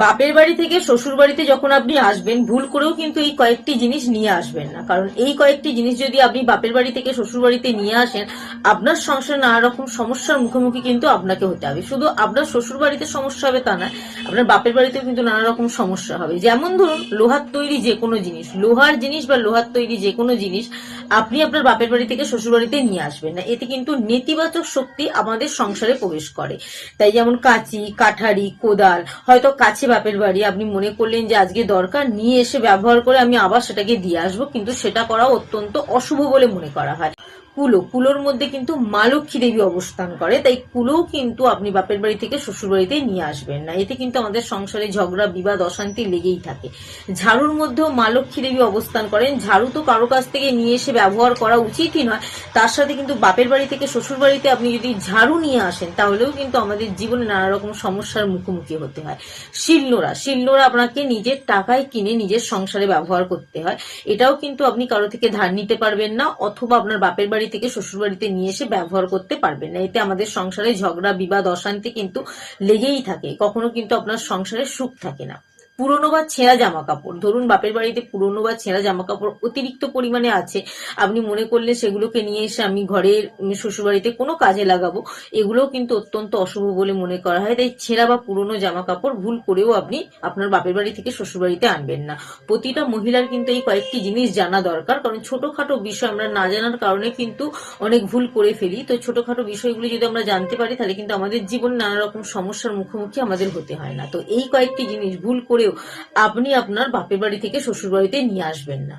বাপের বাড়ি থেকে শ্বশুর বাড়িতে যখন আপনি আসবেন, ভুল করেও কিন্তু এই কয়েকটি জিনিস নিয়ে আসবেন না। কারণ এই কয়েকটি জিনিস যদি আপনি বাপের বাড়ি থেকে শ্বশুর বাড়িতে নিয়ে আসেন, আপনার সংসারে নানা রকম সমস্যার মুখোমুখি কিন্তু আপনাকে হতে হবে। শুধু আপনার শ্বশুর বাড়িতে সমস্যা হবে তা না, আপনার বাপের বাড়িতেও কিন্তু নানা রকম সমস্যা হবে। যেমন ধরুন, লোহার তৈরি যে কোনো জিনিস, লোহার জিনিস বা লোহার তৈরি যে কোনো জিনিস আপনি আপনার বাপের বাড়ি থেকে শ্বশুর বাড়িতে নিয়ে আসবেন না। এতে কিন্তু নেতিবাচক শক্তি আমাদের সংসারে প্রবেশ করে। তাই যেমন কাঁচি, কাঠারি, কোদাল, হয়তো কাছে বাপের বাড়ি, আপনি মনে করলেন যে আজকে দরকার, নিয়ে এসে ব্যবহার করে আমি আবার সেটাকে দিয়ে আসবো, কিন্তু সেটা করা অত্যন্ত অশুভ বলে মনে করা হয়। কুলোর মধ্যে কিন্তু মা লক্ষ্মী দেবী অবস্থান করে, তাই কুলো কিন্তু আপনি বাপের বাড়ি থেকে শ্বশুর বাড়িতে নিয়ে আসবেন না। এতে কিন্তু আমাদের সংসারে ঝগড়া, বিবাদ, অশান্তি লেগেই থাকে। ঝাড়ুর মধ্যেও মা লক্ষ্মী দেবী অবস্থান করেন। ঝাড়ু তো কারো কাছ থেকে নিয়ে এসে ব্যবহার করা উচিতই নয়, তার সাথে কিন্তু বাপের বাড়ি থেকে শ্বশুর বাড়িতে আপনি যদি ঝাড়ু নিয়ে আসেন, তাহলেও কিন্তু আমাদের জীবনে নানা রকম সমস্যার মুখোমুখি হতে হয়। শিলনোড়া আপনাকে নিজের টাকায় কিনে নিজের সংসারে ব্যবহার করতে হয়। এটাও কিন্তু আপনি কারো থেকে ধার নিতে পারবেন না, অথবা আপনার বাপের বাড়ি থেকে শ্বশুর বাড়িতে নিয়ে এসে ব্যবহার করতে পারবেন না। এতে আমাদের সংসারে ঝগড়া, বিবাদ, অশান্তি কিন্তু লেগেই থাকে। কখনো কিন্তু আপনার সংসারে সুখ থাকে না। পুরনো বা ছেঁড়া জামা কাপড়, ধরুন বাপের বাড়িতে পুরনো বা ছেঁড়া জামা কাপড় অতিরিক্ত পরিমাণে আছে, আপনি মনে করলে সেগুলোকে নিয়ে এসে আমি ঘরের শ্বশুর বাড়িতে কোনো কাজে লাগাবো, এগুলোও কিন্তু অত্যন্ত অশুভ বলে মনে করা হয়। তাই ছেঁড়া বা পুরনো জামা কাপড় ভুল করেও আপনি আপনার বাপের বাড়ি থেকে শ্বশুর বাড়িতে আনবেন না। প্রতিটা মহিলার কিন্তু এই কয়েকটি জিনিস জানা দরকার, কারণ ছোটখাটো বিষয় আমরা না জানার কারণে কিন্তু অনেক ভুল করে ফেলি। তো ছোটখাটো বিষয়গুলি যদি আমরা জানতে পারি, তাহলে কিন্তু আমাদের জীবনে নানা রকম সমস্যার মুখোমুখি আমাদের হতে হয় না। তো এই কয়েকটি জিনিস ভুল করেও আপনি আপনার বাপের বাড়ি থেকে শ্বশুর বাড়িতে নিয়ে আসবেন না।